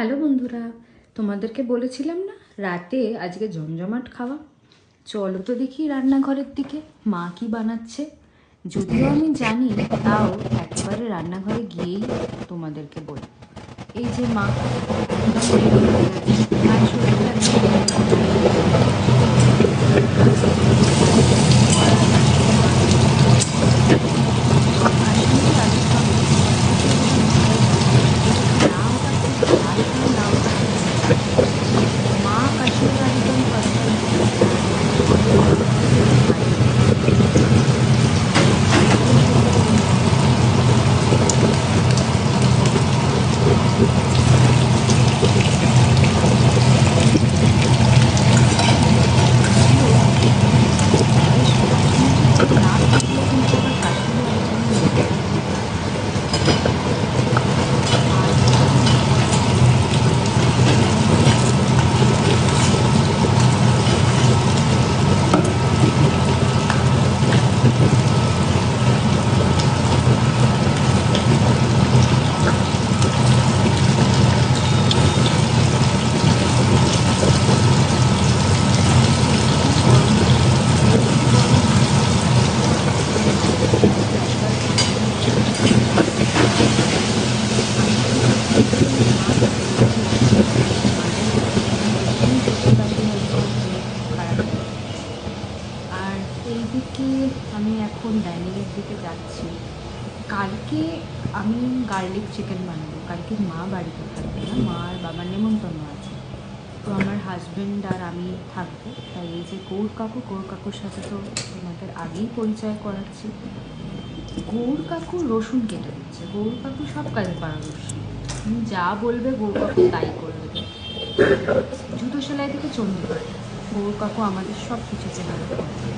Hello বন্ধুরা, তোমাদেরকে বলেছিলাম না রাতে আজকে জমজমাট খাওয়া। চলো তো দেখি রান্নাঘরের দিকে মা কি বানাচ্ছে। যদিও আমি জানি, তাও একবারে রান্নাঘরে গিয়েই তোমাদেরকে বলি। এই যে মা একদম রেডি হয়ে গেছে, মায়ের শরীরটা মা কাশিটা একদম আর এইদিকে আমি এখন ডাইনিংয়ের দিকে যাচ্ছি। কালকে আমি গার্লিক চিকেন বানাবো। কালকে মা বাড়িতে থাকবে না, মা আর বাবার নেমন্তন্ন আছে, তো আমার হাজব্যান্ড আর আমি থাকবো। তাই এই যে গৌর কাকুর সাথে তো তোমাদের আগেই পরিচয় করাচ্ছি। গৌর কাকু রসুন কেটে দিচ্ছে। গৌর কাকু সব কাজে পারদর্শী, তুমি যা বলবে গৌর কাকু তাই করে দেবে। জুতো সেলাই থেকে চণ্ডীপাঠ, গৌর কাকু আমাদের সব কিছু চেহারা করে।